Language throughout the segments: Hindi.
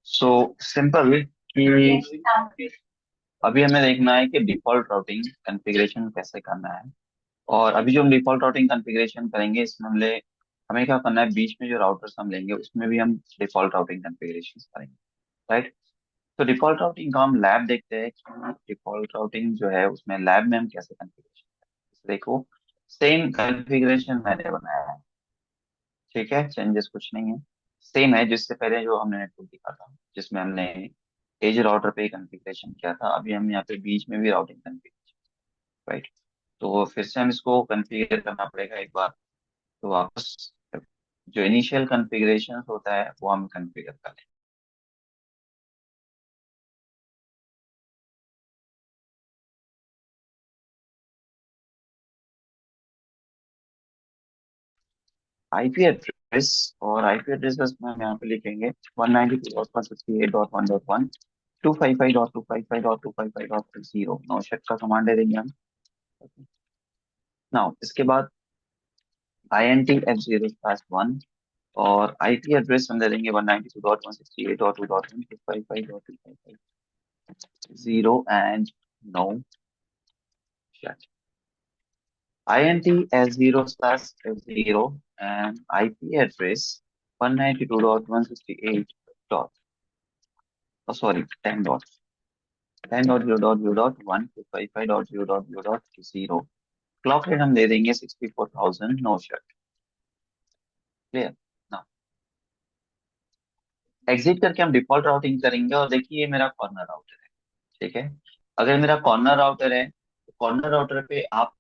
सो सिंपल कि अभी हमें देखना है कि डिफॉल्ट राउटिंग कॉन्फ़िगरेशन कैसे करना है। और अभी जो हम डिफॉल्ट राउटिंग कॉन्फ़िगरेशन करेंगे इसमें हमें क्या करना है, बीच में जो राउटर्स हम लेंगे उसमें भी हम डिफॉल्ट राउटिंग कॉन्फ़िगरेशन करेंगे, राइट। तो डिफॉल्ट राउटिंग का हम लैब देखते हैं कि डिफॉल्ट राउटिंग जो है उसमें लैब में हम कैसे कॉन्फ़िगरेशन। देखो, सेम कॉन्फ़िगरेशन मैंने बनाया है, ठीक है, चेंजेस कुछ नहीं है, सेम है जिससे पहले जो हमने नेटवर्क दिखा था जिसमें हमने एज राउटर पे कॉन्फ़िगरेशन किया था। अभी हम यहाँ पे बीच में भी राउटिंग कॉन्फ़िगरेशन, राइट। तो फिर से हम इसको कॉन्फ़िगर करना पड़ेगा एक बार। तो वापस जो इनिशियल कॉन्फ़िगरेशन होता है वो हम कॉन्फ़िगर कर लें। आईपी एड्रेस, और आईपी एड्रेस बस में हम यहाँ पे लिखेंगे 192.168.1.1, 255.255.255.0, नो शट का कमांड दे देंगे हम। नाउ इसके बाद I N T F zero plus one, और आईपी एड्रेस हम दे देंगे 192.168.2.1.255.255.0 and no shut. INT S0/F0 and IP address 192.168 dot, oh sorry, 10 dot 10.0.0.1 to 55.0.0.0. Clock rate हम दे देंगे 64,000, नो शट, क्लियर ना। एग्जिट करके हम डिफॉल्ट राउटिंग करेंगे और देखिए ये मेरा कॉर्नर राउटर है, ठीक है। अगर मेरा कॉर्नर राउटर है तो कॉर्नर राउटर पे आप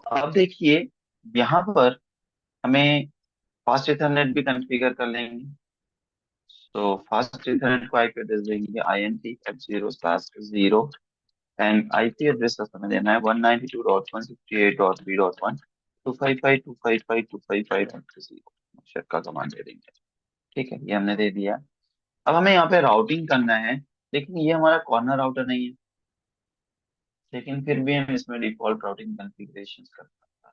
अब देखिए यहाँ पर हमें फास्ट इथरनेट भी कॉन्फ़िगर कर लेंगे। तो फास्ट इथरनेट को आईपी एड्रेस देंगे INT F0/0, and IP address का हमें देना है 192.168.3.1 255.255.255.0, शेयर का कमांड दे देंगे, ठीक है, ये हमने दे दिया। अब हमें यहाँ पे राउटिंग करना है, लेकिन ये हमारा कॉर्नर राउटर नहीं है, लेकिन फिर भी हम इसमें डिफॉल्ट राउटिंग कॉन्फ़िगरेशन कर सकते हैं।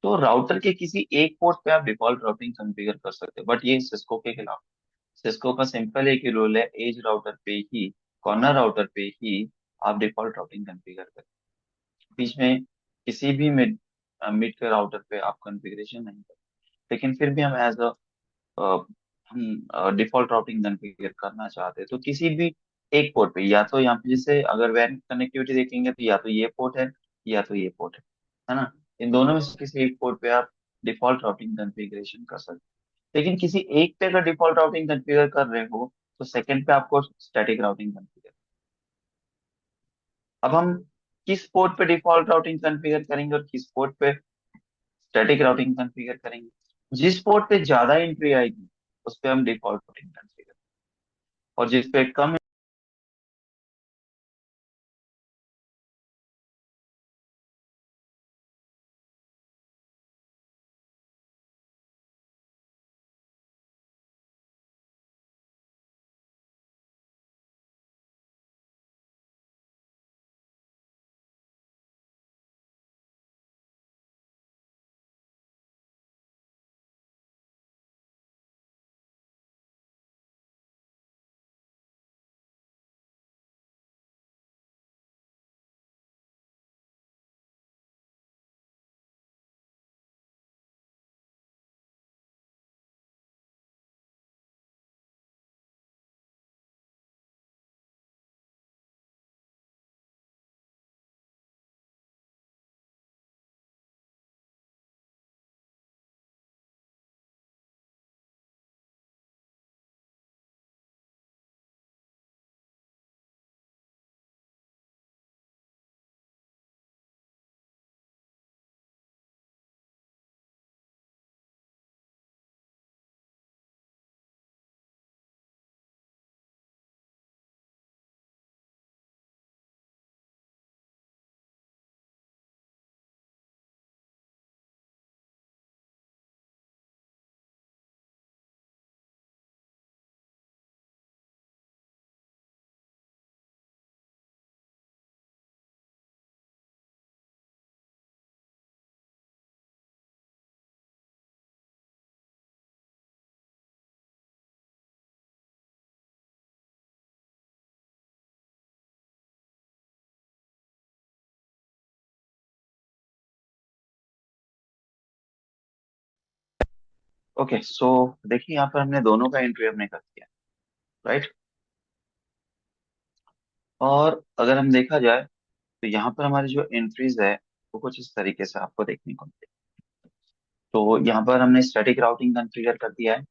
तो राउटर के किसी एक पोर्ट पे आप डिफॉल्ट राउटिंग कॉन्फ़िगर कर सकते हो, बट ये सिस्को के खिलाफ। सिस्को का सिंपल एक ही रूल है, एज राउटर पे ही, कॉर्नर राउटर पे ही आप डिफॉल्ट राउटिंग कॉन्फ़िगर करें। बीच में किसी भी मिड मिड के राउटर पे आप कॉन्फ़िगरेशन नहीं करें, लेकिन फिर भी हम एज अ हम डिफॉल्ट राउटिंग कॉन्फ़िगर करना चाहते हैं तो किसी भी एक पोर्ट पे, या तो यहाँ पे जैसे अगर वैन कनेक्टिविटी देखेंगे तो या तो ये पोर्ट है या तो ये पोर्ट है ना। इन दोनों में से किसी एक पोर्ट पे आप डिफॉल्ट राउटिंग कॉन्फ़िगरेशन कर सकते हैं, लेकिन किसी एक पे अगर डिफॉल्ट राउटिंग कॉन्फ़िगर कर रहे हो तो सेकंड पे आपको स्टैटिक राउटिंग कॉन्फ़िगर। अब हम किस पोर्ट पे डिफॉल्ट राउटिंग कॉन्फ़िगर करेंगे और किस पोर्ट पे स्टैटिक राउटिंग कॉन्फ़िगर करेंगे। जिस पोर्ट पे ज्यादा एंट्री आएगी उस पे हम डिफॉल्ट राउटिंग कॉन्फ़िगर, और जिस पे कम ओके, सो देखिए यहाँ पर हमने दोनों का एंट्री हमने कर दिया, राइट। और अगर हम देखा जाए तो यहाँ पर हमारी जो एंट्रीज है वो कुछ इस तरीके से आपको देखने को मिलेगी। तो यहाँ पर हमने स्टैटिक राउटिंग कॉन्फ़िगर कर दिया है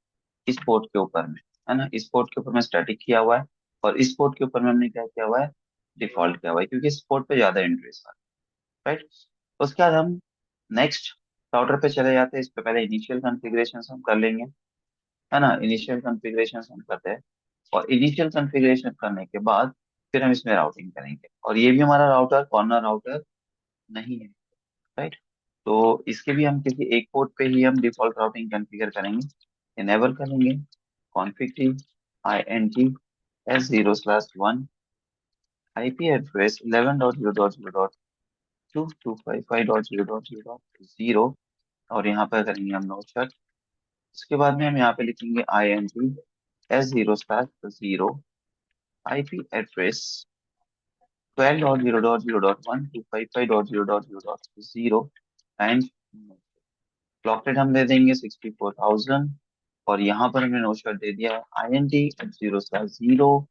इस पोर्ट के ऊपर में, है ना, इस पोर्ट के ऊपर में स्टैटिक किया हुआ है। और इस पोर्ट के ऊपर में हमने क्या किया हुआ है, डिफॉल्ट किया हुआ है, क्योंकि इस पोर्ट पे ज्यादा एंट्रीज है, राइट। उसके बाद हम नेक्स्ट राउटर पे चले जाते हैं। इस पे पहले इनिशियल कॉन्फ़िगरेशन हम कर लेंगे, है ना, इनिशियल कॉन्फ़िगरेशन हम करते हैं। और इनिशियल कॉन्फ़िगरेशन करने के बाद फिर हम इसमें राउटिंग करेंगे। और ये भी हमारा राउटर कॉर्नर राउटर नहीं है, राइट। तो इसके भी हम किसी एक पोर्ट पे ही हम डिफॉल्ट राउटिंग कॉन्फ़िगर करेंगे। इनेबल करेंगे config t int s0/1 IP address 11.0.0.225.5.0.0.0 और यहाँ पर करेंगे हम नो शट। उसके बाद में हम यहाँ पे लिखेंगे int s0/0 IP address 12.0.0.1 to 55.0.0.0 and clock rate हम दे देंगे 64,000। और यहाँ पर हमने नो शट दे दिया है int s0/0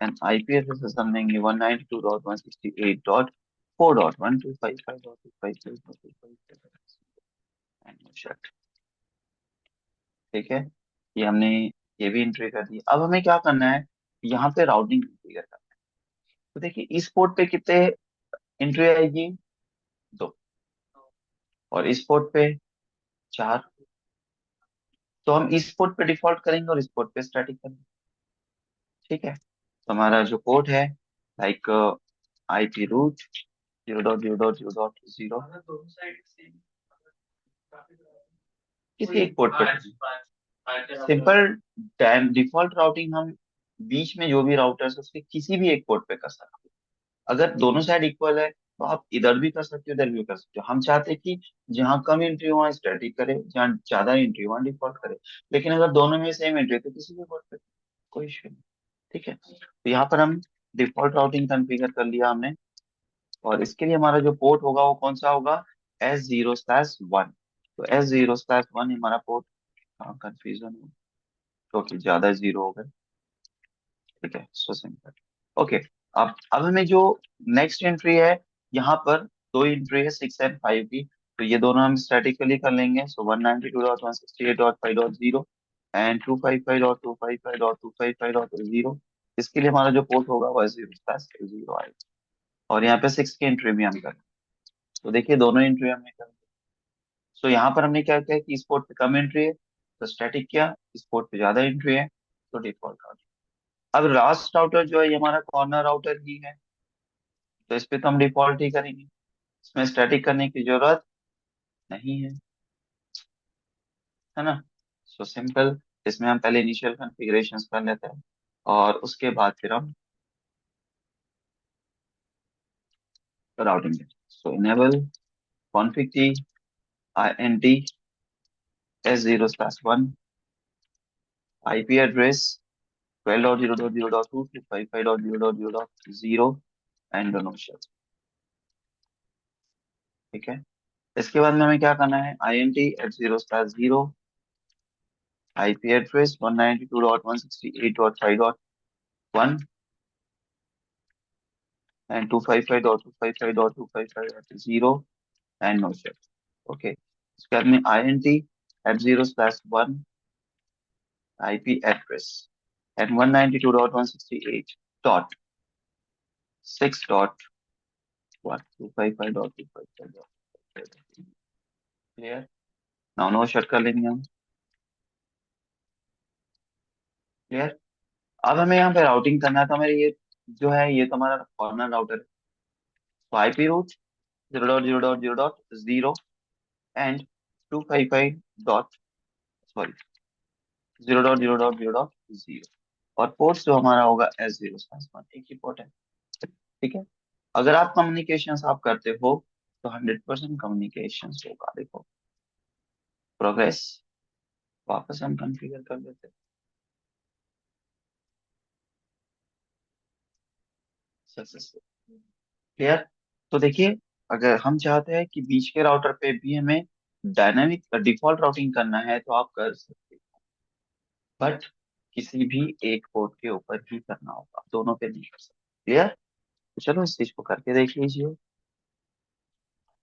and IP address हम देंगे 192.168.4.125.255.255 एंड नो शट। ठीक है, ये हमने ये भी एंट्री कर दी। अब हमें क्या करना है, यहाँ पे राउटिंग कॉन्फ़िगर करना है। तो देखिए इस पोर्ट पे कितने एंट्री आएगी, दो। और इस पोर्ट पे चार। तो हम इस पोर्ट पे डिफॉल्ट करेंगे और इस पोर्ट पे स्टैटिक करेंगे। ठीक है, तो हमारा जो पोर्ट है लाइक IP रूट 0.0.0.0 किसी एक पोर्ट पे सिंपल डिफॉल्ट राउटिंग हम बीच में जो भी राउटर्स है उसके किसी भी एक पोर्ट पे कर सकते हैं। अगर दोनों साइड इक्वल है तो आप इधर भी कर सकते हो इधर भी कर सकते हो। हम चाहते हैं कि जहाँ कम एंट्री हो वहाँ स्टैटिक करे, जहाँ ज्यादा एंट्री हो वहाँ डिफॉल्ट करे। लेकिन अगर दोनों में सेम एंट्री है तो किसी भी पोर्ट पे कोई इश्यू नहीं। ठीक है, तो यहाँ पर हम डिफॉल्ट राउटिंग कॉन्फ़िगर कर लिया हमने। और इसके लिए हमारा जो पोर्ट होगा वो कौन सा होगा, S0/1। तो S0/1 हमारा पोर्ट, कंफ्यूजन हो क्योंकि ज्यादा जीरो हो गए। ठीक है, सो सिंपल। ओके, अब हमें जो नेक्स्ट एंट्री है, यहाँ पर दो एंट्री है 6 एंड 5 की। तो ये दोनों हम स्टैटिकली कर लेंगे। सो 192.168.5.0 एंड 255.255.255.0। इसके लिए हमारा जो पोर्ट होगा वह 0/0 आएगा। और यहाँ पे 6 की एंट्री भी हम करें। तो देखिए दोनों एंट्री हमने कर। सो यहाँ पर हमने क्या किया कि इस पोर्ट पे कम एंट्री है तो स्टैटिक किया, इस पोर्ट पे ज्यादा एंट्री है तो डिफॉल्ट। अब लास्ट राउटर जो है ये हमारा कॉर्नर राउटर ही है, तो इस पे तो हम डिफॉल्ट ही करेंगे, इसमें स्टैटिक करने की जरूरत नहीं है ना। सो सिंपल, इसमें हम पहले इनिशियल कॉन्फ़िगरेशंस कर लेते हैं और उसके बाद फिर हम राउटिंग देंगे। So enable config t int s0/1 IP address 12.0.0.2 to 55.0.0.0 and no shut. ठीक है, इसके बाद में हमें क्या करना है, int s0/0 IP address 192.168.5.1 and 255.255.255.0 and no shell. Okay. इसके बाद में int f0/1 IP address at 192.168.6.1 clear. Now no shut कर लेंगे हम। क्लियर। अब हमें यहाँ पे राउटिंग करना है, तो हमारे ये जो है ये तो हमारा कॉर्नर राउटर है। तो IP route 0.0.0.0 and 255 dot sorry 0.0.0.0 और पोर्ट जो हमारा होगा S0/1, एक ही पोर्ट है। ठीक है, अगर आप कम्युनिकेशन आप करते हो तो 100% कम्युनिकेशन होगा। देखो प्रोग्रेस, वापस हम कॉन्फ़िगर कर देते हैं सक्सेसफुल। क्लियर। तो देखिए अगर हम चाहते हैं कि बीच के राउटर पे भी हमें डायनामिक डिफॉल्ट राउटिंग करना है तो आप कर सकते हो, बट किसी भी एक पोर्ट के ऊपर ही करना होगा, दोनों पे नहीं कर सकते। क्लियर? तो चलो इस चीज को करके देख लीजिए।